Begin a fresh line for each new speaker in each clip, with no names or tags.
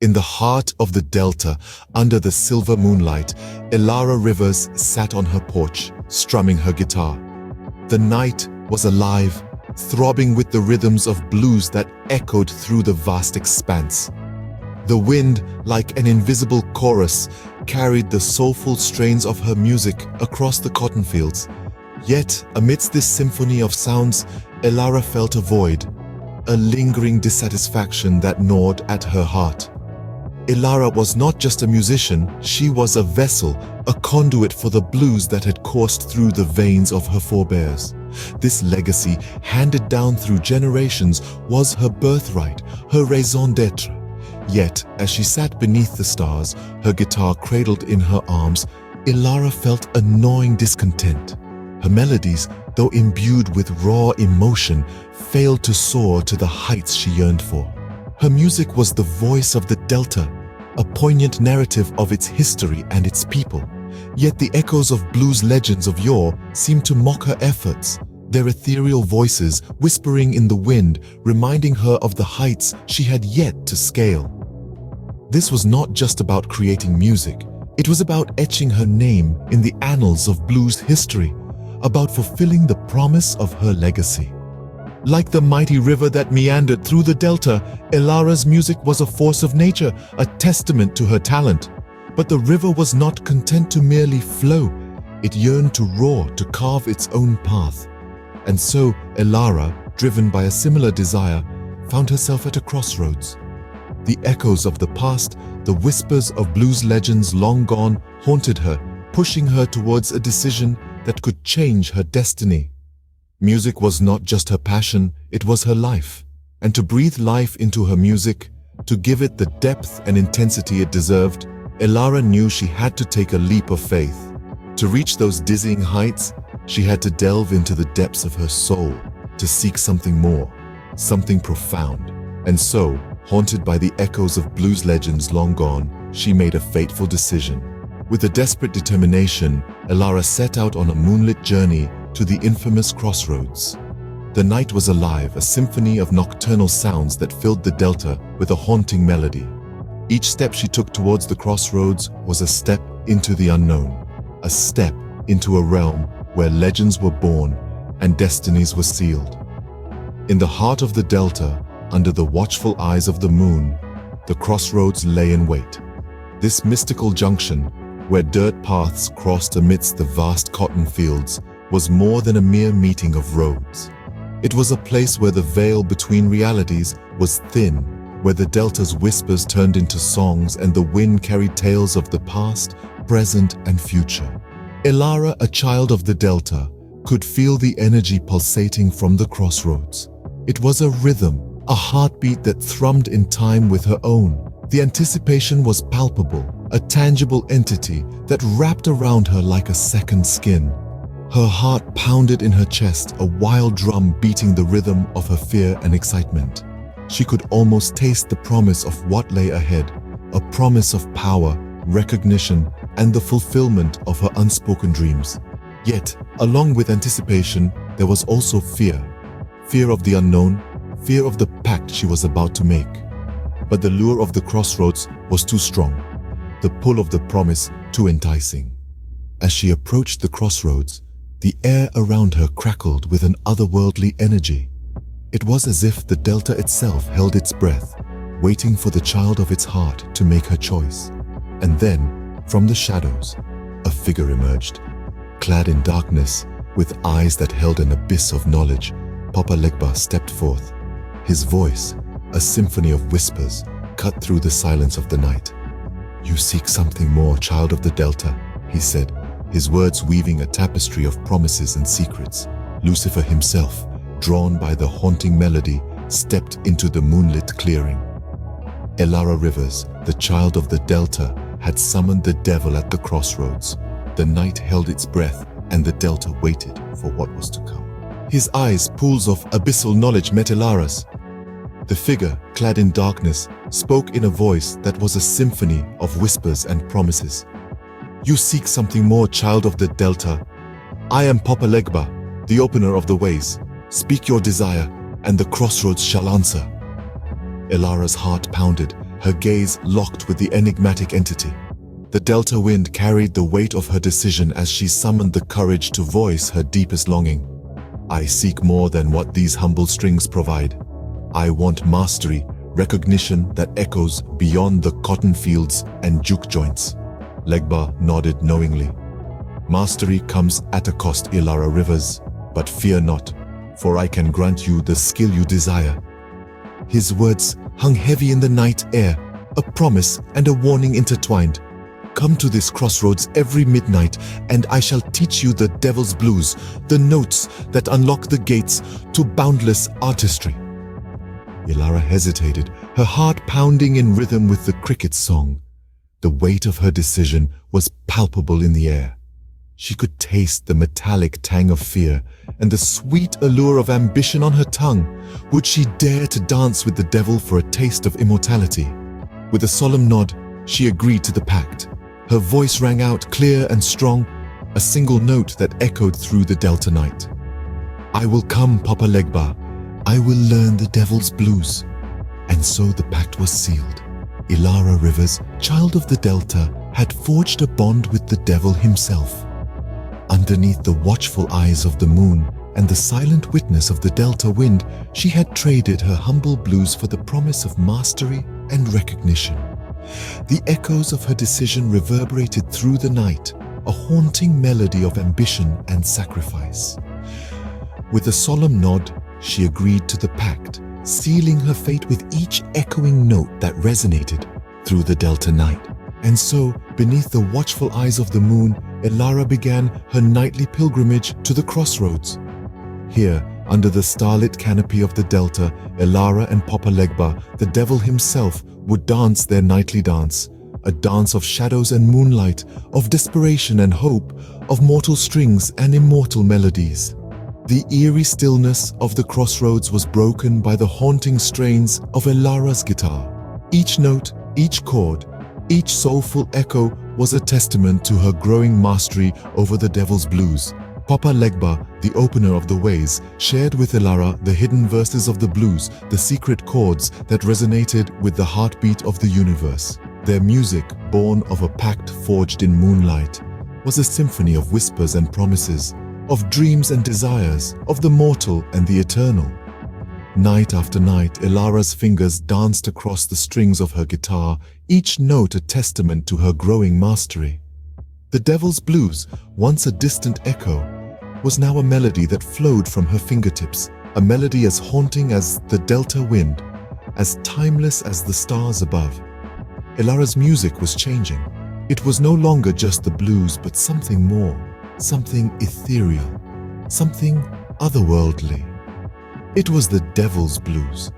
In the heart of the delta, under the silver moonlight, Elara Rivers sat on her porch, strumming her guitar. The night was alive, throbbing with the rhythms of blues that echoed through the vast expanse. The wind, like an invisible chorus, carried the soulful strains of her music across the cotton fields. Yet, amidst this symphony of sounds, Elara felt a void, a lingering dissatisfaction that gnawed at her heart. Elara was not just a musician, she was a vessel, a conduit for the blues that had coursed through the veins of her forebears. This legacy, handed down through generations, was her birthright, her raison d'être. Yet, as she sat beneath the stars, her guitar cradled in her arms, Elara felt a gnawing discontent. Her melodies, though imbued with raw emotion, failed to soar to the heights she yearned for. Her music was the voice of the Delta, a poignant narrative of its history and its people. Yet the echoes of blues legends of yore seemed to mock her efforts, their ethereal voices whispering in the wind, reminding her of the heights she had yet to scale. This was not just about creating music, it was about etching her name in the annals of blues history, about fulfilling the promise of her legacy. Like the mighty river that meandered through the delta, Elara's music was a force of nature, a testament to her talent. But the river was not content to merely flow. It yearned to roar, to carve its own path. And so, Elara, driven by a similar desire, found herself at a crossroads. The echoes of the past, the whispers of blues legends long gone, haunted her, pushing her towards a decision that could change her destiny. Music was not just her passion, it was her life. And to breathe life into her music, to give it the depth and intensity it deserved, Elara knew she had to take a leap of faith. To reach those dizzying heights, she had to delve into the depths of her soul, to seek something more, something profound. And so, haunted by the echoes of blues legends long gone, she made a fateful decision. With a desperate determination, Elara set out on a moonlit journey to the infamous Crossroads. The night was alive, a symphony of nocturnal sounds that filled the delta with a haunting melody. Each step she took towards the crossroads was a step into the unknown, a step into a realm where legends were born and destinies were sealed. In the heart of the delta, under the watchful eyes of the moon, the crossroads lay in wait. This mystical junction, where dirt paths crossed amidst the vast cotton fields, was more than a mere meeting of roads. It was a place where the veil between realities was thin, where the delta's whispers turned into songs and the wind carried tales of the past, present, and future. Elara, a child of the delta, could feel the energy pulsating from the crossroads. It was a rhythm, a heartbeat that thrummed in time with her own. The anticipation was palpable, a tangible entity that wrapped around her like a second skin. Her heart pounded in her chest, a wild drum beating the rhythm of her fear and excitement. She could almost taste the promise of what lay ahead, a promise of power, recognition, and the fulfillment of her unspoken dreams. Yet, along with anticipation, there was also fear. Fear of the unknown, fear of the pact she was about to make. But the lure of the crossroads was too strong, the pull of the promise too enticing. As she approached the crossroads, the air around her crackled with an otherworldly energy. It was as if the delta itself held its breath, waiting for the child of its heart to make her choice. And then, from the shadows, a figure emerged. Clad in darkness, with eyes that held an abyss of knowledge, Papa Legba stepped forth. His voice, a symphony of whispers, cut through the silence of the night. "You seek something more, child of the delta," he said, his words weaving a tapestry of promises and secrets. Lucifer himself, drawn by the haunting melody, stepped into the moonlit clearing. Elara Rivers, the child of the delta, had summoned the devil at the crossroads. The night held its breath, and the delta waited for what was to come. His eyes, pools of abyssal knowledge, met Elara's. The figure, clad in darkness, spoke in a voice that was a symphony of whispers and promises. "You seek something more, child of the delta. I am Papa Legba, the opener of the ways. Speak your desire, and the crossroads shall answer." Elara's heart pounded, her gaze locked with the enigmatic entity. The Delta wind carried the weight of her decision as she summoned the courage to voice her deepest longing. I seek more than what these humble strings provide. I want mastery, recognition that echoes beyond the cotton fields and juke joints. Legba nodded knowingly. Mastery comes at a cost, Elara Rivers, but fear not, for I can grant you the skill you desire. His words hung heavy in the night air, a promise and a warning intertwined. Come to this crossroads every midnight, and I shall teach you the devil's blues, the notes that unlock the gates to boundless artistry. Elara hesitated, her heart pounding in rhythm with the cricket's song. The weight of her decision was palpable in the air. She could taste the metallic tang of fear and the sweet allure of ambition on her tongue. Would she dare to dance with the devil for a taste of immortality? With a solemn nod, she agreed to the pact. Her voice rang out clear and strong, a single note that echoed through the Delta night. I will come, Papa Legba. I will learn the devil's blues. And so the pact was sealed. Elara Rivers, child of the Delta, had forged a bond with the devil himself. Underneath the watchful eyes of the moon and the silent witness of the Delta wind, she had traded her humble blues for the promise of mastery and recognition. The echoes of her decision reverberated through the night, a haunting melody of ambition and sacrifice. With a solemn nod, she agreed to the pact, sealing her fate with each echoing note that resonated through the Delta night. And so, beneath the watchful eyes of the moon, Elara began her nightly pilgrimage to the Crossroads. Here, under the starlit canopy of the Delta, Elara and Papa Legba, the devil himself, would dance their nightly dance, a dance of shadows and moonlight, of desperation and hope, of mortal strings and immortal melodies. The eerie stillness of the Crossroads was broken by the haunting strains of Elara's guitar. Each note, each chord, each soulful echo was a testament to her growing mastery over the devil's blues. Papa Legba, the opener of the ways, shared with Elara the hidden verses of the blues, the secret chords that resonated with the heartbeat of the universe. Their music, born of a pact forged in moonlight, was a symphony of whispers and promises, of dreams and desires, of the mortal and the eternal. Night after night, Elara's fingers danced across the strings of her guitar, each note a testament to her growing mastery. The devil's blues, once a distant echo, was now a melody that flowed from her fingertips, a melody as haunting as the Delta wind, as timeless as the stars above. Elara's music was changing. It was no longer just the blues, but something more, something ethereal, something otherworldly. It was the devil's blues.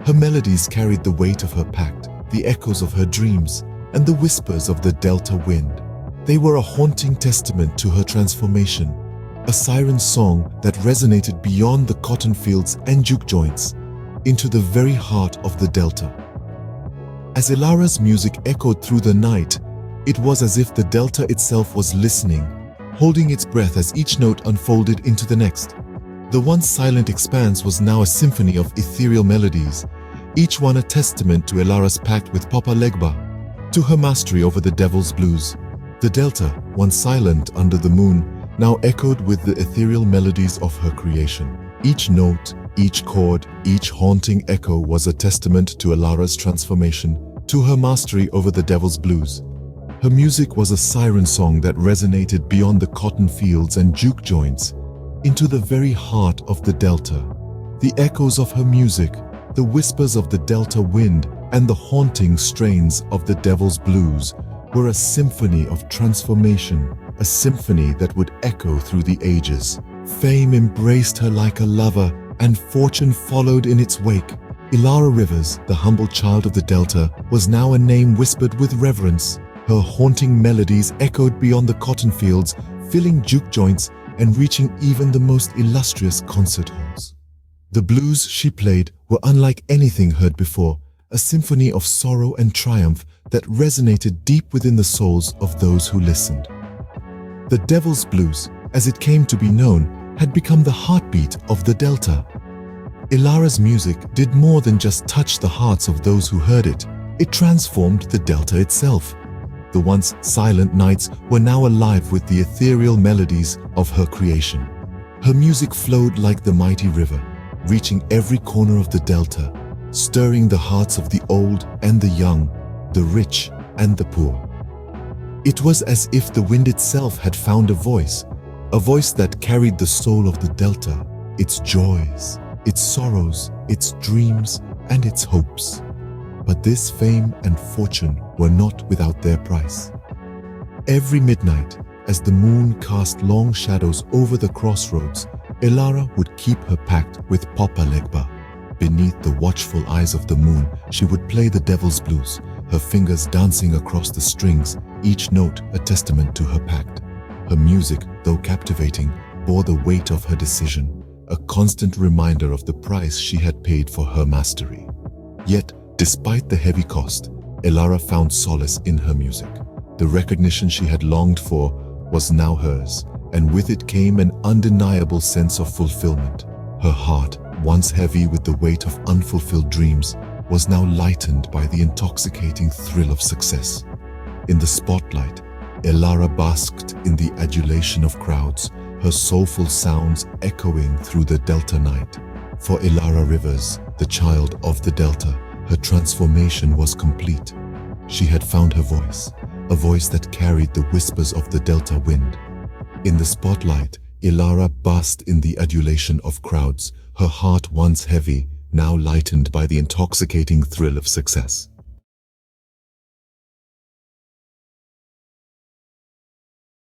Her melodies carried the weight of her pact, the echoes of her dreams, and the whispers of the Delta wind. They were a haunting testament to her transformation, a siren song that resonated beyond the cotton fields and juke joints, into the very heart of the Delta. As Elara's music echoed through the night, it was as if the Delta itself was listening, holding its breath as each note unfolded into the next. The once silent expanse was now a symphony of ethereal melodies, each one a testament to Elara's pact with Papa Legba, to her mastery over the devil's blues. The Delta, once silent under the moon, now echoed with the ethereal melodies of her creation. Each note, each chord, each haunting echo was a testament to Elara's transformation, to her mastery over the devil's blues. Her music was a siren song that resonated beyond the cotton fields and juke joints, into the very heart of the Delta. The echoes of her music, the whispers of the Delta wind, and the haunting strains of the devil's blues were a symphony of transformation, a symphony that would echo through the ages. Fame embraced her like a lover, and fortune followed in its wake. Elara Rivers, the humble child of the Delta, was now a name whispered with reverence. Her haunting melodies echoed beyond the cotton fields, filling juke joints and reaching even the most illustrious concert halls. The blues she played were unlike anything heard before, a symphony of sorrow and triumph that resonated deep within the souls of those who listened. The Devil's Blues, as it came to be known, had become the heartbeat of the Delta. Elara's music did more than just touch the hearts of those who heard it. It transformed the Delta itself. The once silent nights were now alive with the ethereal melodies of her creation. Her music flowed like the mighty river, reaching every corner of the Delta, stirring the hearts of the old and the young, the rich and the poor. It was as if the wind itself had found a voice that carried the soul of the Delta, its joys, its sorrows, its dreams, and its hopes. But this fame and fortune were not without their price. Every midnight, as the moon cast long shadows over the crossroads, Elara would keep her pact with Papa Legba. Beneath the watchful eyes of the moon, she would play the devil's blues, her fingers dancing across the strings, each note a testament to her pact. Her music, though captivating, bore the weight of her decision, a constant reminder of the price she had paid for her mastery. Yet, despite the heavy cost, Elara found solace in her music. The recognition she had longed for was now hers, and with it came an undeniable sense of fulfillment. Her heart, once heavy with the weight of unfulfilled dreams, was now lightened by the intoxicating thrill of success. In the spotlight, Elara basked in the adulation of crowds, her soulful sounds echoing through the Delta night. For Elara Rivers, the child of the Delta, her transformation was complete. She had found her voice, a voice that carried the whispers of the Delta wind. In the spotlight, Elara basked in the adulation of crowds, her heart once heavy, now lightened by the intoxicating thrill of success.